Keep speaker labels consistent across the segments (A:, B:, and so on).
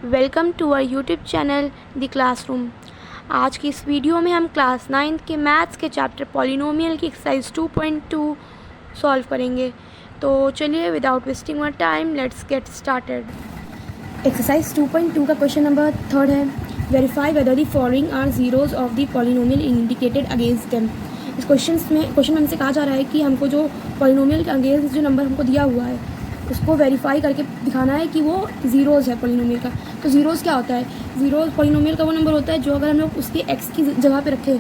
A: Welcome to our YouTube channel the classroom. आज की इस वीडियो में हम क्लास 9 के मैथ्स के चैप्टर पॉलिनोमियल की एक्सरसाइज 2.2 सॉल्व करेंगे। तो चलिए without wasting our time let's get started. Exercise 2.2 का क्वेश्चन नंबर 3 है, verify whether the following are zeros of the polynomial indicated against them. इस क्वेश्चन में हमसे कहा जा रहा है कि हमको जो पॉलिनोमियल के अगेंस्ट जो नंबर हमको दिया हुआ है उसको वेरीफाई करके दिखाना है कि वो ज़ीरोज़ है पॉलिनोमियल का। तो ज़ीरोज़ क्या होता है? ज़ीरोज़ पॉलिनोमियल का वो नंबर होता है जो अगर हम लोग उसके एक्स की जगह पे रखें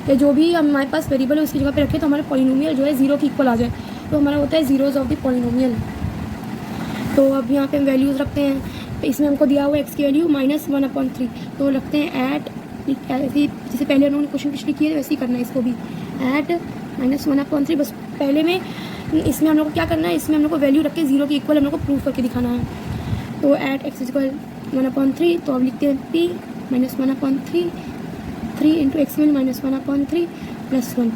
A: या जो भी हमारे पास वेरिएबल है उसकी जगह पे रखें तो हमारे पॉलिनोमियल जो है ज़ीरो के इक्वल आ जाए, तो हमारा होता है ज़ीरोज़ ऑफ द पॉलिनोमियल। तो अब यहाँ पे हम वैल्यूज़ रखते हैं। तो इसमें हमको दिया हुआ एक्स की वैल्यू -1/3, तो रखते हैं ऐट, जैसे पहले उन्होंने क्वेश्चन पिछले किए वैसे ही करना है इसको भी, ऐट -1/3। बस पहले में इसमें हम लोग को क्या करना है, इसमें हम लोग को वैल्यू रख के ज़ीरो के इक्वल हम लोग को प्रूव करके दिखाना है। तो ऐट एक्स इक्वल 1/3, तो अब लिखते हैं p -1/3, 3 into x value -1/3 + 1,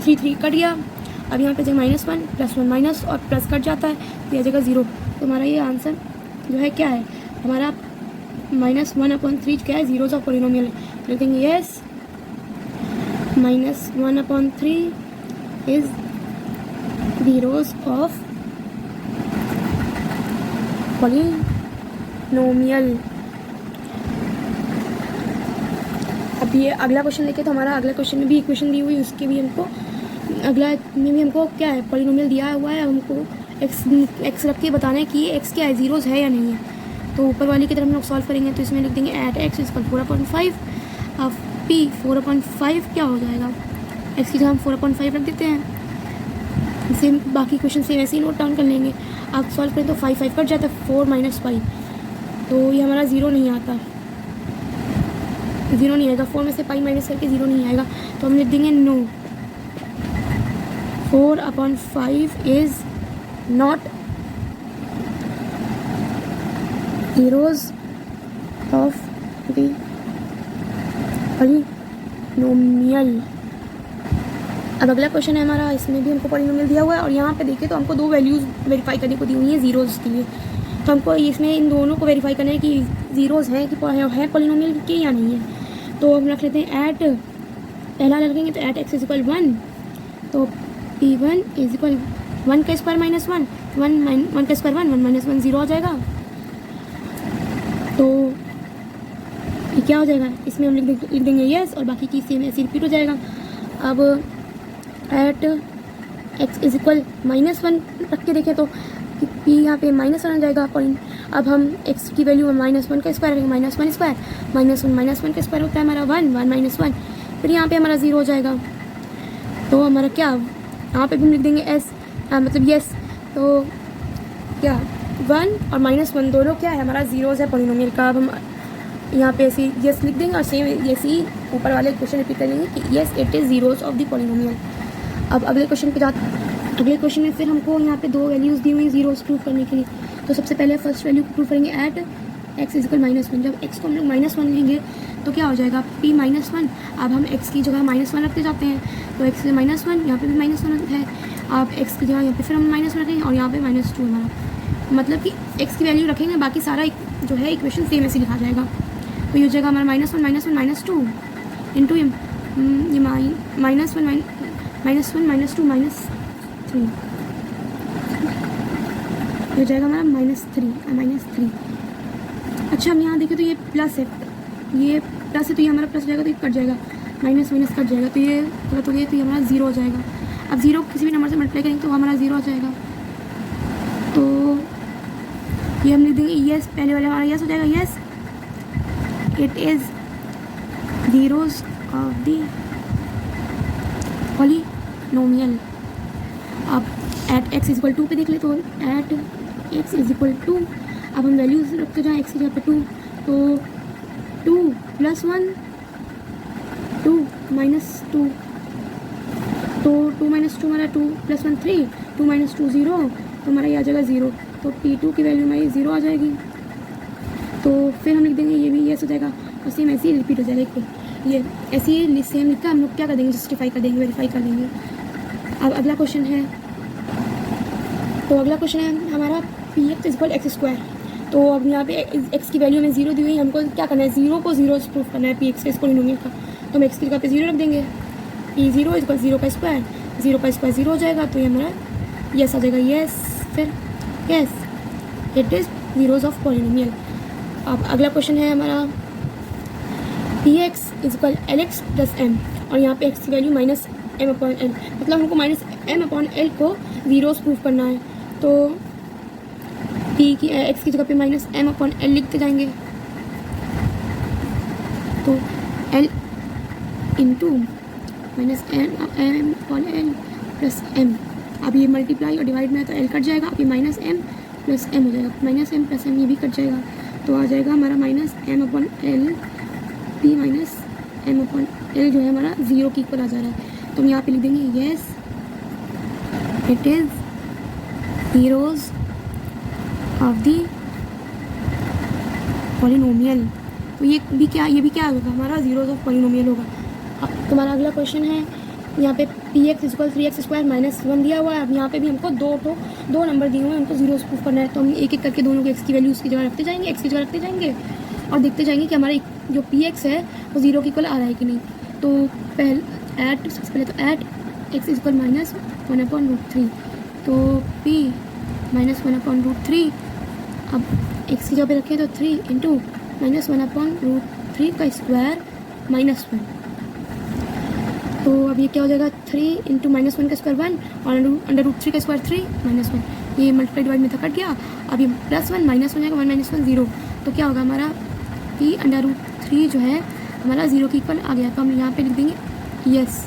A: 3 cut गया। अब यहाँ पे जब -1 + 1 माइनस और प्लस कट जाता है तो यह जगह 0। तो हमारा ये आंसर जो है क्या है, हमारा -1/3 क्या है, ज़ीरोज़ ऑफ पॉलिनोमियल है। तो लिखेंगे yes -1/3 is zeros of polynomial. अब ये अगला क्वेश्चन लेके, तो हमारा अगला क्वेश्चन में भी इक्वेशन दी हुई, उसके भी हमको अगला में भी हमको क्या है, पॉलिनोमियल दिया हुआ है, हमको एक्स रख के बताना है कि ये एक्स क्या है, ज़ीरोज़ है या नहीं है। तो ऊपर वाली की तरफ हम लोग सॉल्व करेंगे, तो इसमें लिख देंगे ऐट एक्स इक्वल 4/5। अब p 4/5 क्या हो जाएगा, एक्स की जगह हम 4/5 रख देते हैं। सेम बाकी क्वेश्चन सेम ऐसे ही नोट डाउन कर लेंगे। आप सॉल्व करें तो 5 कट जाता है, 4 - 5, तो ये हमारा ज़ीरो नहीं आता, ज़ीरो नहीं आएगा। 4 में से पाई माइनस करके ज़ीरो नहीं आएगा, तो हम लिख देंगे no, 4/5 is not zeros of the polynomial. अब अगला क्वेश्चन है हमारा, इसमें भी हमको पॉलिनोमियल दिया हुआ है और यहाँ पे देखिए तो हमको दो वैल्यूज़ वेरीफाई करने को दी हुई हैं ज़ीरोज़ के लिए। तो हमको इसमें इन दोनों को वेरीफाई करना है कि ज़ीरोज़ हैं कि है पॉलिनोमियल के या नहीं है। तो हम रख लेते हैं ऐट, पहला रखेंगे तो ऐट एक्स इक्वल 1, तो p1 इक्वल 1 का स्क्वायर -1, 1 का स्क्वायर 1, 1 - 1 0 आ जाएगा। तो ये क्या हो जाएगा, इसमें हम लिख देंगे यस और बाकी की सेम ऐसे रिपीट हो जाएगा। अब ऐट एक्स इक्वल -1 रख के देखें तो p यहाँ पे -1 आ जाएगा पॉइंट। अब हम x की वैल्यू -1 का स्क्वायर रखेंगे, -1 स्क्वायर -1 का स्क्वायर होता है हमारा 1, 1 - 1, फिर यहाँ पे हमारा 0 हो जाएगा। तो हमारा क्या, यहाँ पे भी हम लिख देंगे s, मतलब यस। तो क्या 1 और -1 दोनों क्या है, हमारा ज़ीरोज़ है पॉलिनोमियल का। अब हम यहाँ पे ऐसे यस लिख देंगे और सेम ऐसे ही ऊपर वाले क्वेश्चन रिपीट कर लेंगे कि yes it is zeros of the polynomial. अब अगले क्वेश्चन पे जाते, अगले क्वेश्चन में फिर हमको यहाँ पे दो वैल्यूज़ दी हुई हैं ज़ीरोज़ प्रूव करने के लिए। तो सबसे पहले फर्स्ट वैल्यू प्रूव करेंगे ऐट एक्स इक्वल -1। जब एक्स को हम लोग -1 लेंगे तो क्या हो जाएगा, p -1। अब हम x की जगह -1 रखते जाते हैं, तो x से -1, यहाँ पे भी -1 है। अब x की जगह यहाँ पे फिर हम -1 रखेंगे और यहाँ पे -2 हमारा, मतलब कि x की वैल्यू रखेंगे, बाकी सारा जो है इक्वेशन सेम ऐसे लिखा जाएगा। तो ये जगह हमारा -1 -2 इंटू ये -1 -2 -3 हो जाएगा हमारा -3। अच्छा हम यहाँ देखें तो ये प्लस है, ये प्लस है तो ये हमारा प्लस हो जाएगा, तो ये कट जाएगा, माइनस कट जाएगा, तो ये गलत हो गया, तो ये हमारा 0 हो जाएगा। अब 0 किसी भी नंबर से मल्टीप्लाई करेंगे तो हमारा 0 हो जाएगा। तो ये हम लिख देंगे यस, पहले वाले हमारा यस हो जाएगा, yes it is zeros of the polynomial. अब ऐट एक्स इक्वल 2 पे देख ले, तो ऐट एक्स इक्वल 2, अब हम वैल्यूज रखते जाएँ एक्स की जगह पे 2, तो 2 + 1 2 - 2, तो 2 - 2 हमारा 2 + 1 3, 2 - 2 0, तो हमारा ये आ जाएगा 0। तो p2 की वैल्यू हमारी 0 आ जाएगी। तो फिर हम लिख देंगे ये भी यस हो जाएगा और सेम ऐसे ही रिपीट हो जाएगा, ये ऐसे ही सेम लिख कर हम लोग क्या कर देंगे, जस्टिफाई कर देंगे, वेरीफाई कर देंगे। अब अगला क्वेश्चन है, तो अगला क्वेश्चन है हमारा px इक्वल x स्क्वायर। तो अब यहाँ पे एक्स की वैल्यू हमें 0 दी हुई है, हमको क्या करना है, 0 को 0 से प्रूफ करना है पी एक्स इस पोलिनोमियल का। तो हम एक्स की जगह पे 0 रख देंगे, पी 0 इक्वल 0 का स्क्वायर, 0 का स्क्वायर 0 हो जाएगा, तो ये हमारा यस आ जाएगा, यस फिर yes it is zeros of polynomial. अब अगला क्वेश्चन है हमारा P x equal L x plus M, और यहाँ पे एक्स की value minus M upon L, मतलब हमको माइनस एम अपॉन एल को ज़ीरोस प्रूफ करना है। तो पी की एक्स की जगह पे माइनस एम अपॉन एल लिखते जाएंगे, तो L into minus M upon L plus M. अब ये मल्टीप्लाई और डिवाइड में है तो एल कट जाएगा, अब ये माइनस एम प्लस एम हो जाएगा, माइनस एम प्लस एम ये भी कट जाएगा, तो आ जाएगा हमारा minus M upon L, P minus M upon L जो है हमारा 0 के इक्वल आ जा रहा है। तो हम यहाँ पे लिख देंगे yes it is zeros of the polynomial. तो ये भी क्या होगा, हमारा ज़ीरोज़ ऑफ पॉलिनोमियल होगा। अब तुम्हारा अगला क्वेश्चन है, यहाँ पे P x equal 3x square minus 1 दिया हुआ है। अब यहाँ पे भी हमको दो नंबर दिए हुए हैं, हमको ज़ीरोज़ प्रूफ करना है, तो हम एक एक करके दोनों को एक्स की वैल्यू उसकी जगह रखते जाएंगे, एक्स की जगह रखते जाएंगे और देखते जाएंगे कि हमारा जो पी एक्स है वो 0 के इक्वल आ रहा है कि नहीं। तो सबसे पहले तो ऐट एक्स इक्वल माइनस 1/√3, तो पी माइनस 1/√3, अब एक्स की जगह पे रखें तो 3 इंटू माइनस 1/√3 का स्क्वायर माइनस 1, तो अब ये क्या हो जाएगा, 3 इंटू माइनस 1 का स्क्वायर 1 और अंडर√3 का स्क्वायर 3 माइनस 1, ये मल्टीप्लाई डिवाइड में था कट गया। अब ये प्लस 1 माइनस 1 जाएगा, 1 माइनस 1 0, तो क्या होगा हमारा पी अंडर√3 जो है हमारा 0 के इक्वल आ गया। तो हम यहाँ पे लिख देंगे यस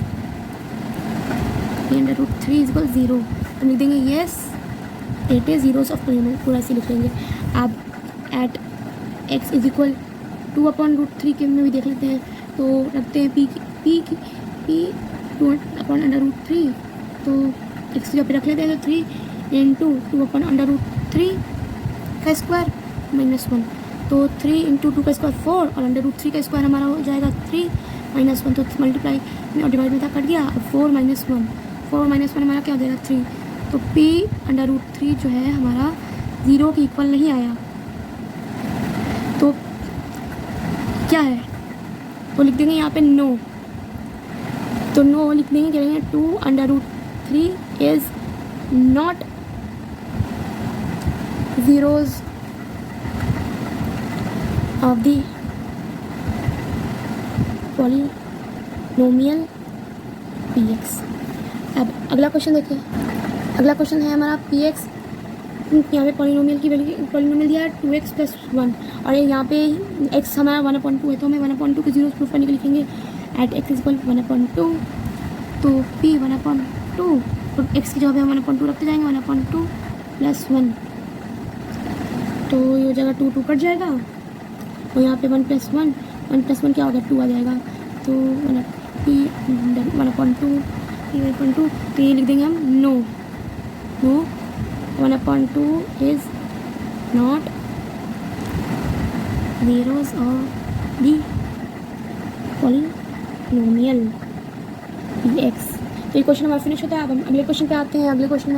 A: पी अंडर√3 इक्वल 0, तो लिख देंगे yes it is zeros of polynomial, पूरा ऐसे लिख लेंगे। अब एट एक्स इज इक्वल 2/√3 के में भी देख लेते हैं, तो रखते हैं पी 2/√3, तो एक्स की जगह पे रख लेते हैं, तो 3 इंटू 2/√3 का स्क्वायर माइनस 1, तो 3 इंटू 2 का स्क्वायर 4 और अंडर√3 का स्क्वायर हमारा हो जाएगा 3 माइनस 1, तो मल्टीप्लाई और डिवाइड में था कट गया। अब 4 माइनस 1 हमारा क्या हो जाएगा 3, तो पी अंडर√3 जो है हमारा 0 के इक्वल नहीं आया, तो क्या है, तो लिख देंगे यहाँ पे नो, तो नो लिख देंगे, क्या लेंगे 2/√3 is not zeros of the polynomial P x. अब अगला क्वेश्चन देखिए, अगला क्वेश्चन है हमारा पी एक्स, यहाँ पे पॉलिनोमियल की वैल्यू पॉलिनोमियल दिया है 2x + 1 और यहाँ पे x हमारा 1/2 है, तो हमें 1/2 के जीरो प्रूफ करने के लिखेंगे एट एक्स इक्वल 1/2, तो p 1/2, तो x की जगह पे हम 1/2 रखते जाएंगे, 1/2 + 1, तो ये हो जाएगा 2 कट जाएगा और यहाँ पे 1 + 1 क्या होगा 2 आ जाएगा, तो 1/2 तो ये लिख देंगे हम no 1/2 is not zeros of the polynomial P x. तो ये क्वेश्चन हमारा फिनिश होता है। अब हम अगले क्वेश्चन पे आते हैं। अगला क्वेश्चन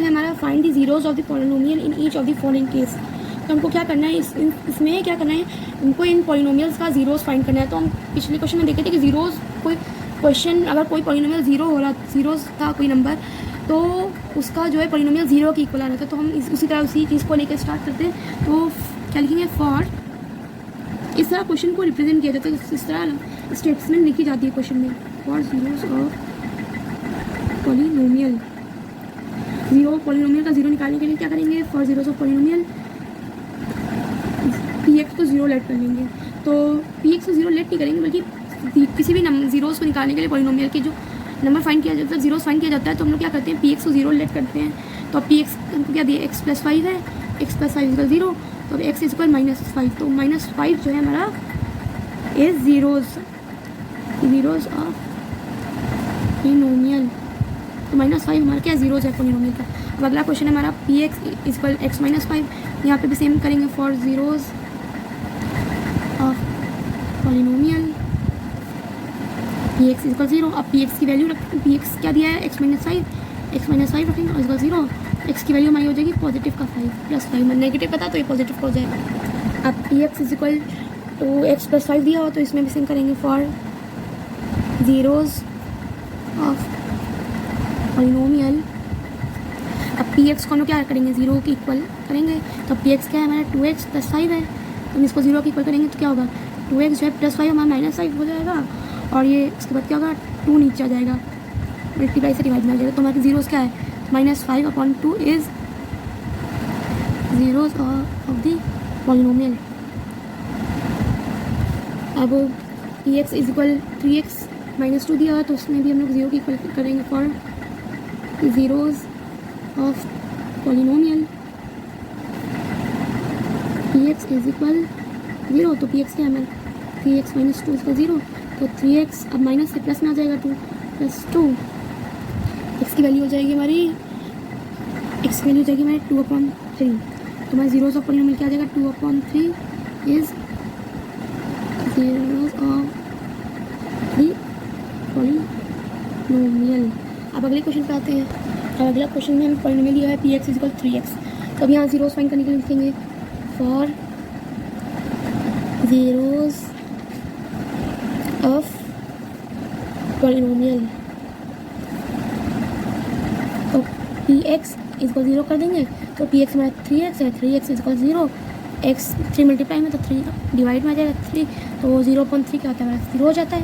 A: है हमारा find the zeros of the polynomial in each of the following case. तो हमको क्या करना है, इसमें क्या करना है, हमको इन पॉलिनोमियल्स का ज़ीरोज़ फाइंड करना है। तो हम पिछले क्वेश्चन में देखे थे कि ज़ीरोज़ कोई क्वेश्चन अगर कोई पॉलिनोमियल 0 हो रहा, ज़ीरोज़ था कोई नंबर, तो उसका जो है पॉलिनोमियल 0 के इक्वल आ रहा था। तो हम उसी तरह उसी चीज़ को लेकर स्टार्ट करते हैं। तो क्या लिखेंगे, फॉर, इस तरह क्वेश्चन को रिप्रेजेंट किया जाता है, इस तरह स्टेटमेंट लिखी जाती है क्वेश्चन में, for zeros of polynomial, polynomial का 0 निकालने के लिए क्या करेंगे, for zeros of polynomial P x को 0 लेट कर लेंगे। तो पी एक्स को 0 लेट नहीं करेंगे, बल्कि किसी भी ज़ीरोज़ को निकालने के लिए पॉलिनोमियल के जो नंबर फाइंड किया जाता है, ज़ीरोज़ फाइंड किया जाता है, तो हम लोग क्या करते हैं, पी एक्स को 0 लेट करते हैं। तो अब पी एक्स हमको क्या दिया, x + 5 है, x + 5 = 0, तो अब x = -5, तो -5 जो है हमारा इज ज़ीरोज़ ऑफ पॉलिनोमियल, तो -5 हमारा क्या ज़ीरोज़ है पॉलिनोमियल का। अब अगला क्वेश्चन है हमारा पी एक्स = x - 5, यहाँ पे भी सेम करेंगे, for zeros of polynomial P x = 0। अब पी एक्स की वैल्यू पी एक्स क्या दिया है, x - 5 रखेंगे और = 0, एक्स की वैल्यू हमारी हो जाएगी पॉजिटिव का 5 प्लस 5, मैं नेगेटिव पता तो ये पॉजिटिव का हो जाएगा। अब P x is equal to x plus 5 दिया हो तो इसमें भी सेम करेंगे फॉर ज़ीरोज़ ऑफ पॉलिनोमियल। अब पी एक्स को हम लोग क्या करेंगे, ज़ीरो के इक्वल करेंगे। तो पी एक्स क्या है हमारा 2x प्लस 5 है, तो हम इसको ज़ीरो के इक्वल करेंगे तो क्या होगा 2x जो है प्लस 5 हमारा माइनस 5 हो जाएगा, और ये उसके बाद क्या होगा 2 नीचे आ जाएगा, मल्टीप्लाई से डिवाइड में आ जाएगा। तो हमारे ज़ीरोज़ क्या है -5/2 is zeros of the polynomial. अब P x is equal 3x - 2 दिया तो उसमें भी हम लोग ज़ीरो के इक्वल करेंगे for zeros of polynomial. P x is equal 0, तो पी एक्स क्या है हमारा 3x - 2 इसका 0, तो 3x अब माइनस से प्लस में आ जाएगा 2 + 2। एक्स की वैल्यू हो जाएगी हमारी 2/3। तो हमारे ज़ीरोज़ ऑफ पॉलिनोमियल क्या आ जाएगा 2/3 is zeros of the polynomial. अब अगले क्वेश्चन पे आते हैं। अब अगला क्वेश्चन में हमें पॉलिनोमियल दिया है P x is equal 3x। तो अब यहाँ ज़ीरोज़ फाइंड करने के लिए लिखेंगे फॉर ज़ीरोज़ ऑफ पॉलिनोमियल। तो पी एक्स इसको 0 कर देंगे, तो पी एक्स हमारा 3x है, 3x is equal 0, x 3 multiply में तो 3 डिवाइड में आ जाएगा 3, तो 0/3 क्या होता है हमारा 0 हो जाता है।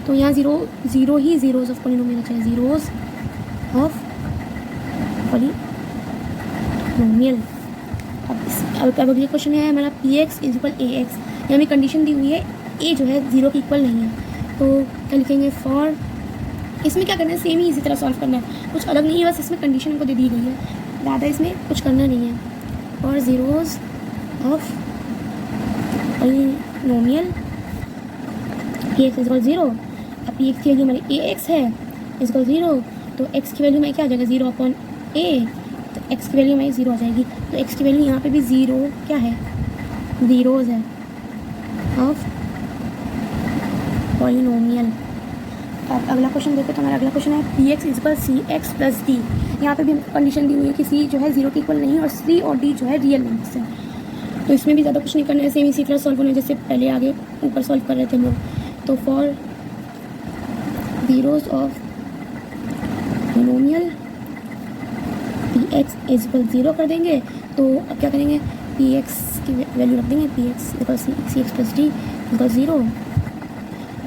A: तो यहाँ 0 ही ज़ीरोज़ ऑफ पॉलिनोमियल होता है, ज़ीरोज़ ऑफ पॉलिनोमियल। अब अगले क्वेश्चन है हमारा P x is equal A x. यहाँ हमें कंडीशन दी हुई है ए जो है 0 के इक्वल नहीं है, तो क्या लिखेंगे फॉर, इसमें क्या करना है सेम ही इसी तरह सॉल्व करना है, कुछ अलग नहीं है, बस इसमें कंडीशन हमको दे दी गई है, ज़्यादा इसमें कुछ करना नहीं है। For zeros of polynomial P x is equal 0। अब पी एक्स की वैल्यू हमारी ए एक्स है इज इक्वल 0, तो एक्स की वैल्यू में क्या आ जाएगा 0/a, तो एक्स की वैल्यू हमारी 0 आ जाएगी। तो एक्स की वैल्यू यहाँ पे भी 0 क्या है ज़ीरोज़ है ऑफ पॉलिनोमियल। अब अगला क्वेश्चन देखो, तो हमारा अगला क्वेश्चन है P x is equal C x plus D. यहाँ पे भी कंडीशन दी हुई है कि सी जो है 0 के इक्वल नहीं है और सी और डी जो है रियल नंबर्स है। तो इसमें भी ज़्यादा कुछ नहीं करना है, सेम इसी तरह सॉल्व होना है जैसे पहले आगे ऊपर सॉल्व कर रहे थे हम लोग। तो for zeros of polynomial P x is equal 0 कर देंगे, तो अब क्या करेंगे पी एक्स की वैल्यू रख देंगे, P x equal C x plus D equal 0,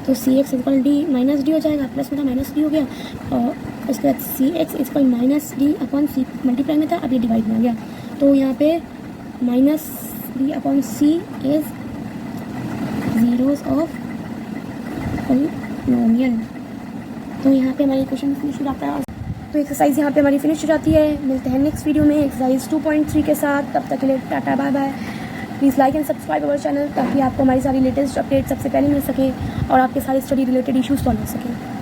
A: तो C X equal D minus D हो जाएगा, प्लस में था माइनस डी हो गया, और उसके बाद C X equal minus D upon C multiply में था, अब ये डिवाइड में आ गया, तो यहाँ पे minus D upon C is zeros of polynomial. तो यहाँ पे हमारी क्वेश्चन फिनिश हो जाता है। तो एक्सरसाइज यहाँ पे हमारी फिनिश हो जाती है। मिलते हैं नेक्स्ट वीडियो में एक्सरसाइज 2.3 के साथ। तब तक के लिए टाटा bye bye. Please like and subscribe our channel ताकि आपको हमारी सारी लेटेस्ट अपडेट सबसे पहले मिल सके और आपके सारे स्टडी रिलेटेड इश्यूज़ सॉल्व हो सकें।